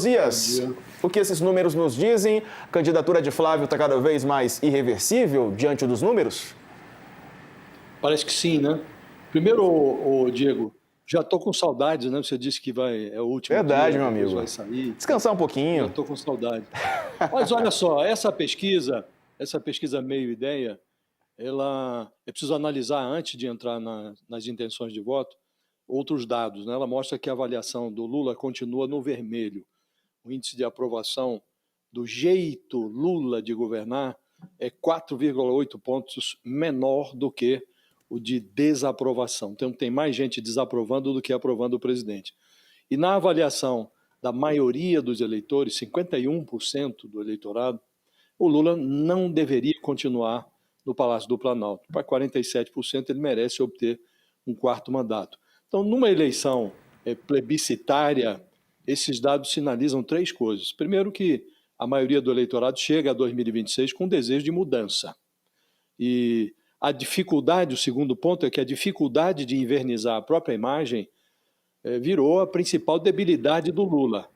Bom Dias, dia. o que esses números nos dizem? A candidatura de Flávio está cada vez mais irreversível diante dos números? Parece que sim, né? Primeiro, Diego, já estou com saudades, né? Você disse que é o último Verdade, dia, meu depois amigo. vai sair. Descansar um Já pouquinho. estou com saudade. Mas olha só, essa pesquisa meio ideia, ela é preciso analisar antes de entrar nas intenções de voto outros dados, né? Ela mostra que a avaliação do Lula continua no vermelho. O índice de aprovação do jeito Lula de governar é 4,8 pontos menor do que o de desaprovação. Então, tem mais gente desaprovando do que aprovando o presidente. E na avaliação da maioria dos eleitores, 51% do eleitorado, o Lula não deveria continuar no Palácio do Planalto. Para 47%, ele merece obter um quarto mandato. Então, numa eleição plebiscitária, esses dados sinalizam três coisas. Primeiro, que a maioria do eleitorado chega a 2026 com desejo de mudança. E a dificuldade, o segundo ponto, é que a dificuldade de invernizar a própria imagem virou a principal debilidade do Lula.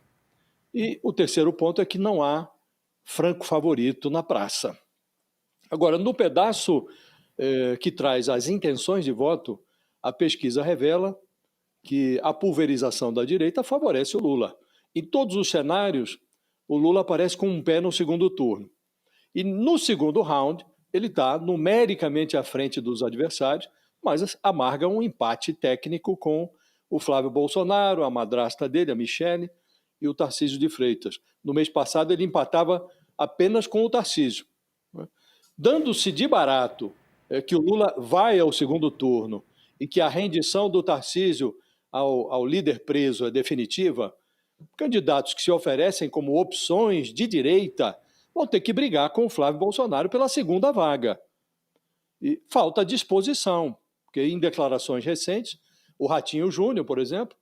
E o terceiro ponto é que não há franco favorito na praça. Agora, no pedaço que traz as intenções de voto, a pesquisa revela que a pulverização da direita favorece o Lula. Em todos os cenários, o Lula aparece com um pé no segundo turno. E no segundo round, ele está numericamente à frente dos adversários, mas amarga um empate técnico com o Flávio Bolsonaro, a madrasta dele, a Michele, e o Tarcísio de Freitas. No mês passado, ele empatava apenas com o Tarcísio. Dando-se de barato que o Lula vai ao segundo turno e que a rendição do Tarcísio ao líder preso é definitiva, candidatos que se oferecem como opções de direita vão ter que brigar com o Flávio Bolsonaro pela segunda vaga. E falta disposição, porque em declarações recentes, o Ratinho Júnior, por exemplo,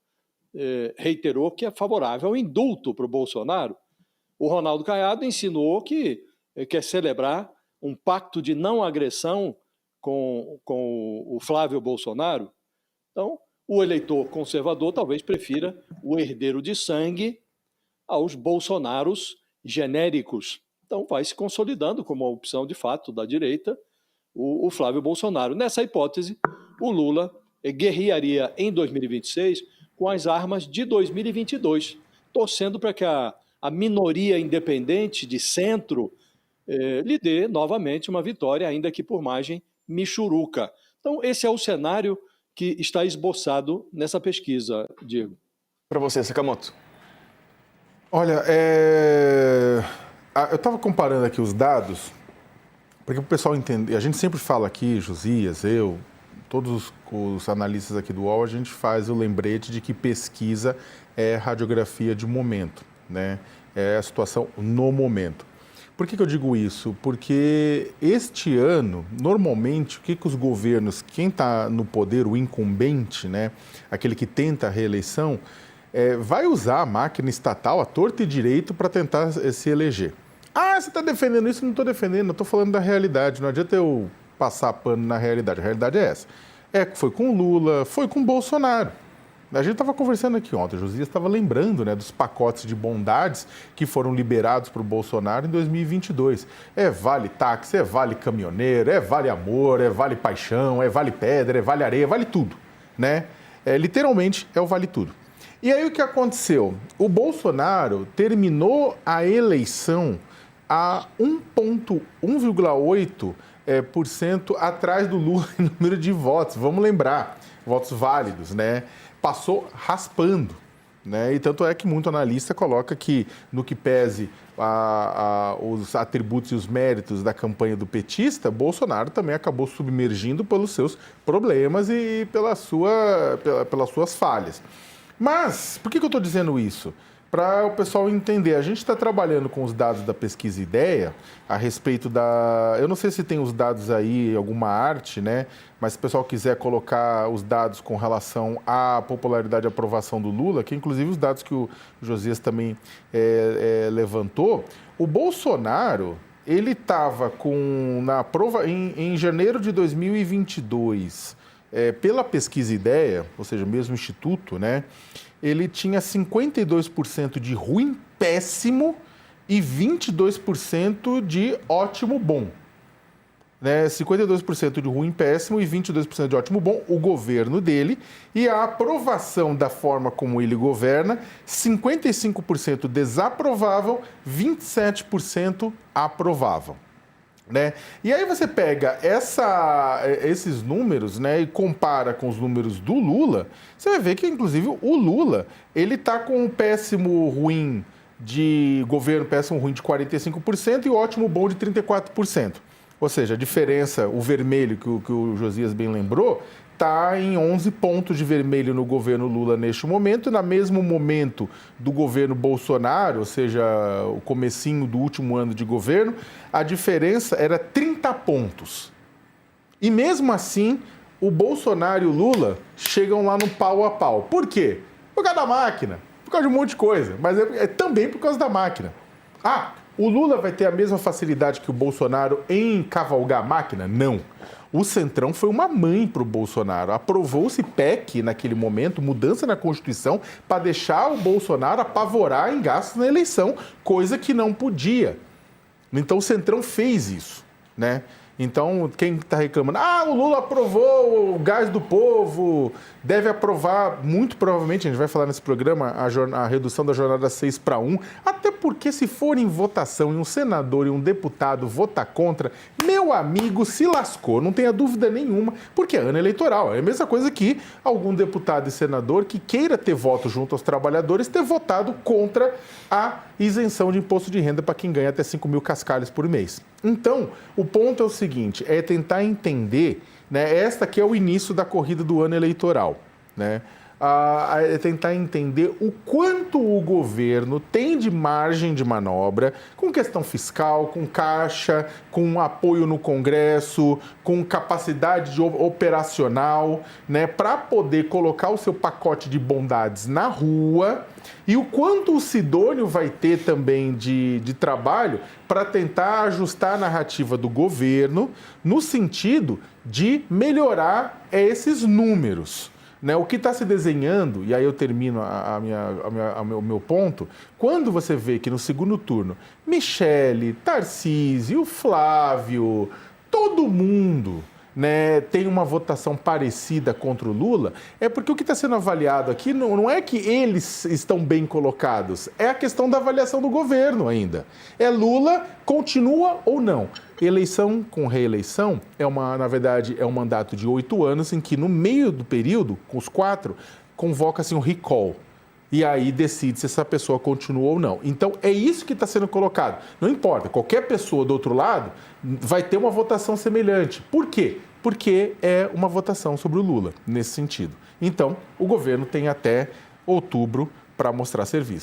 reiterou que é favorável ao indulto para o Bolsonaro. O Ronaldo Caiado insinuou que quer celebrar um pacto de não agressão com o Flávio Bolsonaro. Então, o eleitor conservador talvez prefira o herdeiro de sangue aos bolsonaros genéricos. Então, vai se consolidando como uma opção de fato da direita o Flávio Bolsonaro. Nessa hipótese, o Lula guerrearia em 2026 com as armas de 2022, torcendo para que a minoria independente de centro lhe dê novamente uma vitória, ainda que por margem michuruca. Então, esse é o cenário que está esboçado nessa pesquisa, Diego. Para você, Sakamoto. Olha, eu estava comparando aqui os dados, porque o pessoal entender. A gente sempre fala aqui, Josias, eu, todos os analistas aqui do UOL, a gente faz o lembrete de que pesquisa é radiografia de momento, né? É a situação no momento. Por que eu digo isso? Porque este ano, normalmente, o que os governos, quem está no poder, o incumbente, né, aquele que tenta a reeleição, vai usar a máquina estatal à torta e direito para tentar se eleger. Ah, você está defendendo isso? Não estou defendendo, eu estou falando da realidade. Não adianta eu passar pano na realidade. A realidade é essa. Foi com o Lula, foi com o Bolsonaro. A gente estava conversando aqui ontem, o Josias estava lembrando, né, dos pacotes de bondades que foram liberados para o Bolsonaro em 2022. É vale táxi, é vale caminhoneiro, é vale amor, é vale paixão, é vale pedra, é vale areia, vale tudo, né? Literalmente é o vale tudo. E aí o que aconteceu? O Bolsonaro terminou a eleição a 1,8% atrás do Lula em número de votos. Vamos lembrar, votos válidos, né? Passou raspando, né? E tanto é que muito analista coloca que, no que pese os atributos e os méritos da campanha do petista, Bolsonaro também acabou submergindo pelos seus problemas e pelas suas falhas. Mas, por que eu estou dizendo isso? Para o pessoal entender, a gente está trabalhando com os dados da pesquisa Ideia a respeito da... Eu não sei se tem os dados aí, alguma arte, né? Mas se o pessoal quiser colocar os dados com relação à popularidade e aprovação do Lula, que inclusive os dados que o Josias também levantou, o Bolsonaro, ele estava em janeiro de 2022, pela pesquisa Ideia, ou seja, o mesmo instituto, né? Ele tinha 52% de ruim péssimo e 22% de ótimo bom. Né? 52% de ruim péssimo e 22% de ótimo bom, o governo dele. E a aprovação da forma como ele governa, 55% desaprovável, 27% aprovável. Né? E aí você pega esses números, né, e compara com os números do Lula, você vai ver que, inclusive, o Lula ele está com um péssimo ruim de governo, péssimo ruim de 45% e ótimo bom de 34%. Ou seja, a diferença, o vermelho que o Josias bem lembrou, está em 11 pontos de vermelho no governo Lula neste momento, e no mesmo momento do governo Bolsonaro, ou seja, o comecinho do último ano de governo, a diferença era 30 pontos. E mesmo assim, o Bolsonaro e o Lula chegam lá no pau a pau. Por quê? Por causa da máquina, por causa de um monte de coisa, mas é também por causa da máquina. O Lula vai ter a mesma facilidade que o Bolsonaro em cavalgar a máquina? Não. O Centrão foi uma mãe para o Bolsonaro. Aprovou-se PEC naquele momento, mudança na Constituição, para deixar o Bolsonaro apavorar em gastos na eleição, coisa que não podia. Então o Centrão fez isso, né? Então, quem está reclamando, o Lula aprovou o gás do povo, deve aprovar, muito provavelmente, a gente vai falar nesse programa, a redução da jornada 6-1, até porque se for em votação e um senador e um deputado votar contra, meu amigo, se lascou, não tenha dúvida nenhuma, porque é ano eleitoral. É a mesma coisa que algum deputado e senador que queira ter voto junto aos trabalhadores ter votado contra a isenção de imposto de renda para quem ganha até 5 mil cascalhos por mês. Então, o ponto é o seguinte, é tentar entender, né, esta que é o início da corrida do ano eleitoral, né? É tentar entender o quanto o governo tem de margem de manobra com questão fiscal, com caixa, com apoio no Congresso, com capacidade operacional, né, para poder colocar o seu pacote de bondades na rua, e o quanto o Sidônio vai ter também de trabalho para tentar ajustar a narrativa do governo no sentido de melhorar esses números. Né, o que está se desenhando, e aí eu termino o meu ponto, quando você vê que no segundo turno, Michele, Tarcísio, Flávio, todo mundo, né, tem uma votação parecida contra o Lula, é porque o que está sendo avaliado aqui não é que eles estão bem colocados, é a questão da avaliação do governo ainda. É Lula, continua ou não? Eleição com reeleição na verdade, é um mandato de 8 anos em que, no meio do período, com os 4, convoca-se um recall. E aí decide se essa pessoa continua ou não. Então, é isso que está sendo colocado. Não importa, qualquer pessoa do outro lado vai ter uma votação semelhante. Por quê? Porque é uma votação sobre o Lula, nesse sentido. Então, o governo tem até outubro para mostrar serviço.